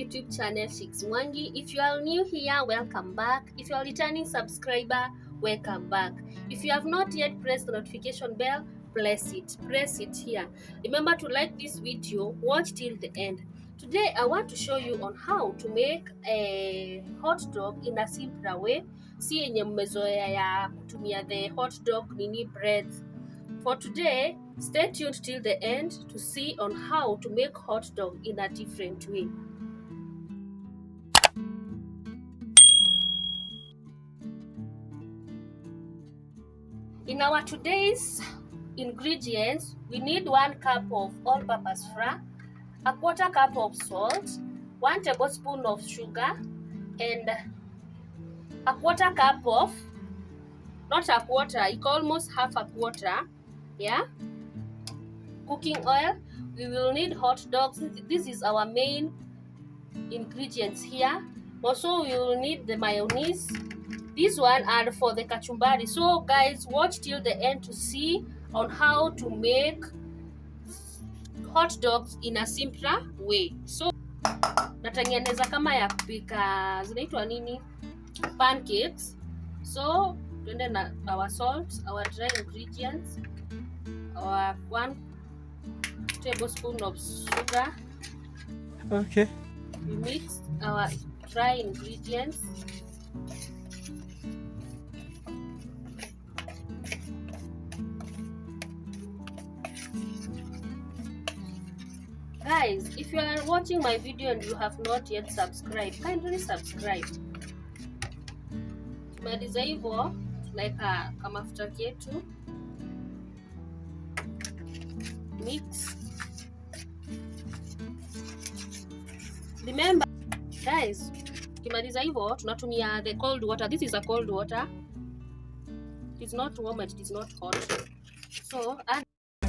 YouTube channel Shix Mwangi. If you are new here, welcome back. If you are returning subscriber, welcome back. If you have not yet pressed the notification bell, press it here. Remember to like this video, watch till the end. Today I want to show you on how to make a hot dog in a simpler way. Si yenye mmezoea ya kutumia the hot dog nini breads. For today, stay tuned till the end to see on how to make hot dog in a different way. In our today's ingredients, we need 1 cup of all-purpose flour, a 1/4 cup of salt, 1 tablespoon of sugar, and a 1/4 cup of, not a quarter, it's almost half a quarter, yeah, cooking oil. We will need hot dogs. This is our main ingredients here. Also, we will need the mayonnaise. This one are for the kachumbari. So guys, watch till the end to see on how to make hot dogs in a simpler way. So natengeneza kama ya kupika zinaitwa nini, pancakes. So tuende na our salt, our dry ingredients, our 1 tablespoon of sugar. Okay. We mix our dry ingredients. Guys, if you are watching my video and you have not yet subscribed, kindly subscribe. Tumaliza hivyo tunaweka kama mafuta yetu, mix. Remember guys, kimaliza hivyo tunatumia the cold water. This is a cold water. It's not warm, it is not hot. So add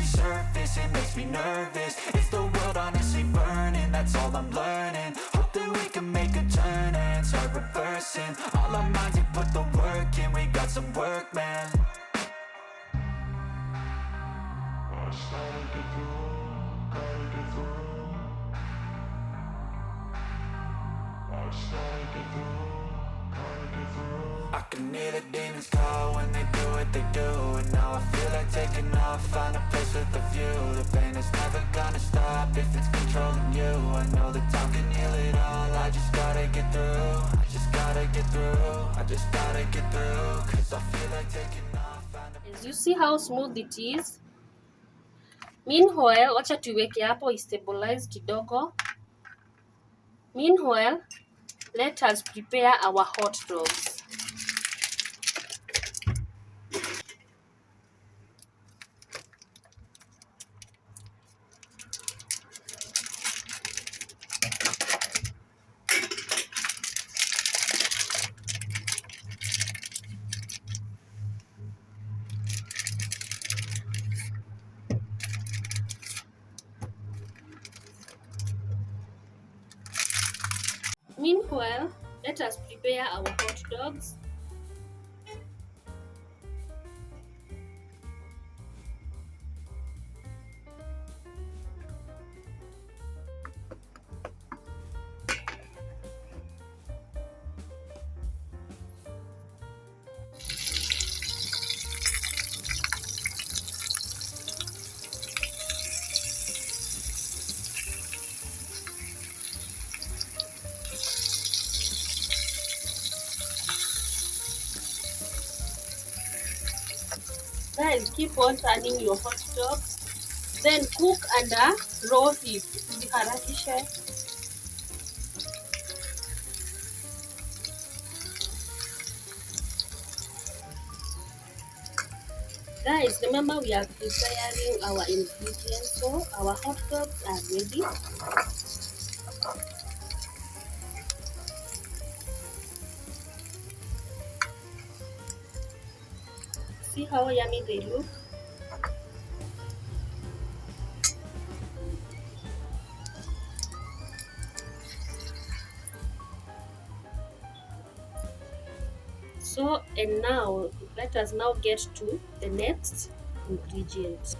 surface, it makes me nervous. Is the world honestly burning? That's all I'm learning. Hope that we can make a turn and start reversing all our minds and put the work in. We got some work, man. I can hear the demons call when they do what they do. And now I feel like taking off, find a place with a view. The pain is never gonna stop if it's controlling you. I know that time can heal it all. I just gotta get through. I just gotta get through. I just gotta get through. Cause I feel like taking off, find a... As you see how smooth it is. Meanwhile, wacha tuweke hapo stabilize kidogo. Meanwhile, let us prepare our hot dogs. Meanwhile, let us prepare our hot dogs. Guys, keep on turning your hot dogs. Then cook under low heat. Usiharakishe. Guys, remember we are preparing our ingredients, so our hot dogs are ready. See how yummy they look. So, and now let us now get to the next ingredient.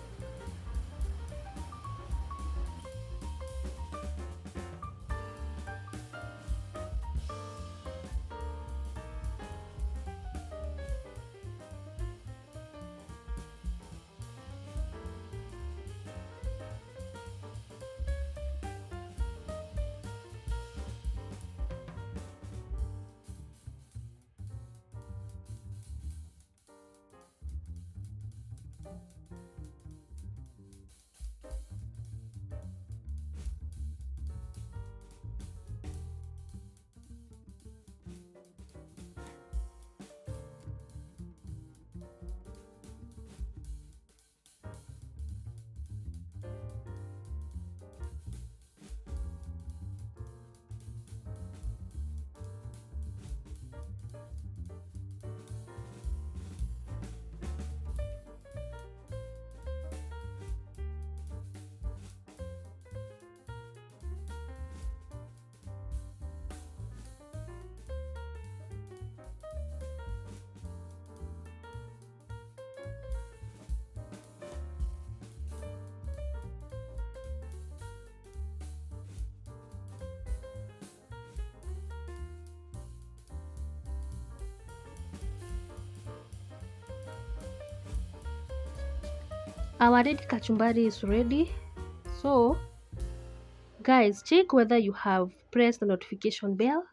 Our red kachumbari is ready. So guys, check whether you have pressed the notification bell.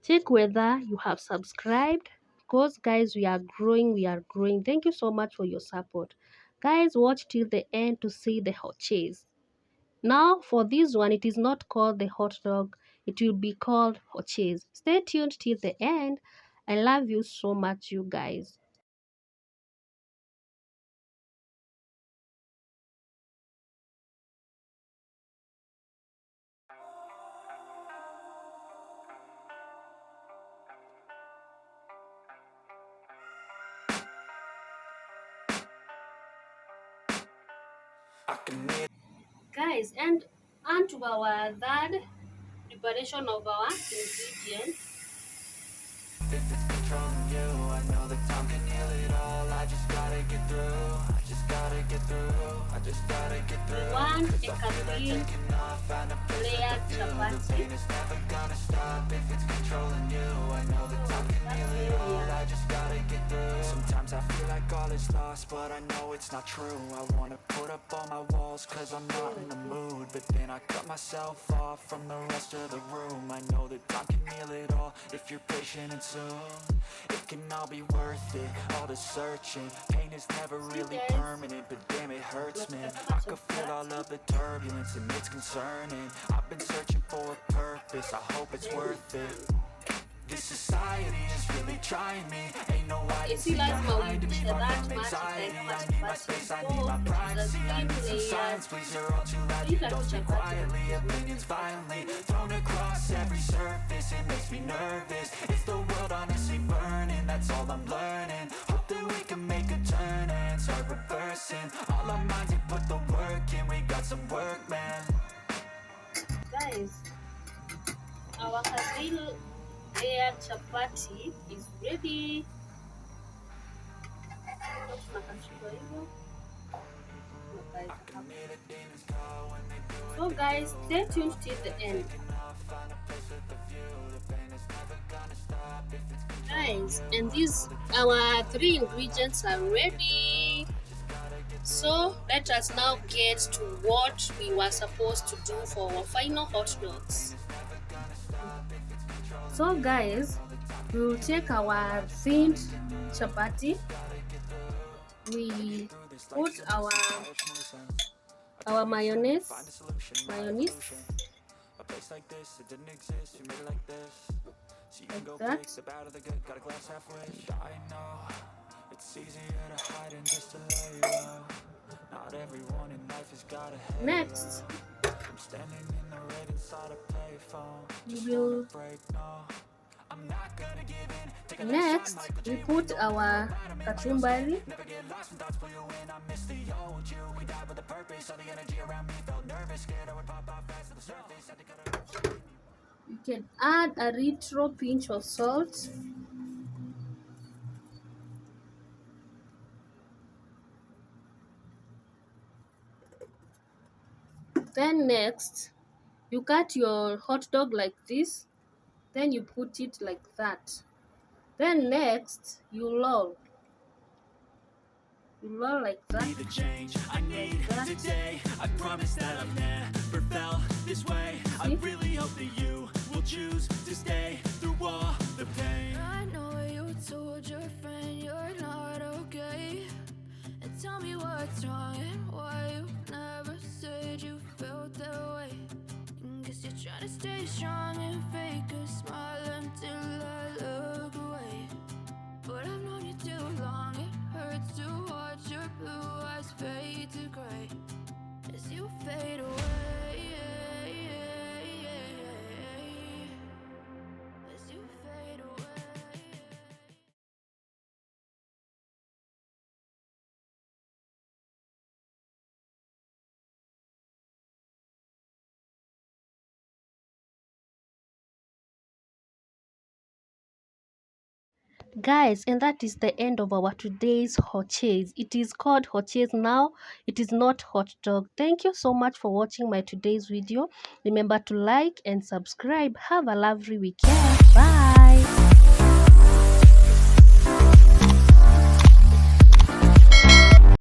Check whether you have subscribed, because guys, we are growing. Thank you so much for your support. Guys, watch till the end to see the HOACHES. Now for this one, it is not called the hot dog, it will be called HOACHES. Stay tuned till the end. I love you so much, you guys. Guys, and onto our third preparation of our ingredients. If it's controlling you, I know that time can heal it all. I just gotta get through. I just gotta get through. I just gotta get through. One, Cause I feel like taking off, find a place layered with you. The chapati. pain is never gonna stop if it's controlling you. I know that time can heal it all. I just gotta get through. Sometimes I feel like all is lost, but I know it's not true. I wanna put up all my walls cause I'm not in the mood, but then I cut myself off from the rest of the room. I know that time can heal it all if you're patient and soon it can all be worth it, all the searching. Pain is never really permanent, but damn it hurts, man. I could feel all of the turbulence and it's concerning. I've been searching for a purpose, I hope it's worth it. This society is really trying me. Ain't no hiding behind me. Run from anxiety. I need my space, I need my privacy. I need some silence, please. You're all too loud. You don't speak quietly. Opinions violently thrown across every surface. It makes me nervous. Is the world honestly burning? That's all I'm learning. Hope that we can make a turn and start reversing. All our minds and put the work in. We got some work, man. Guys, our Kazil layered chapati is ready. So guys, stay tuned till the end. Guys, and these our 3 ingredients are ready. So let us now get to what we were supposed to do for our final hot dogs. So guys, we will take our thin chapati. We put our mayonnaise. A place like this, it didn't exist, you made it like this. So you can go Like big, step out of the good, got a glass halfway. I know, it's easier to hide and just to lay low. Not everyone in life has got a halo. Next, I'm standing in the red inside a payphone. Just we will wanna break, no. I'm not gonna give in. Take a next we put our kachumbari. Never get lost when thoughts pull you in. I miss the old you. We died with a purpose. All the energy around me felt nervous. Scared I would pop off fast to the surface. Had to cut it. You can add a retro pinch of salt. Then next, you cut your hot dog like this. Then you put it like that. Then next, you roll. You roll like that. Be the change I need today. I promise that I've never felt this way. I really hope that you will choose to stay through all the pain. I know you told your friend you're not okay, and tell me what's wrong and why you never said you felt that way. Guess you're trying to stay strong and fake a smile until I look away. But I've known you too long, it hurts to watch your blue eyes fade to gray as you fade away. As you fade away. Guys, and that is the end of our today's HOACHES. It is called HOACHES now, it is not hot dog. Thank you so much for watching my today's video. Remember to like and subscribe. Have a lovely weekend. Bye.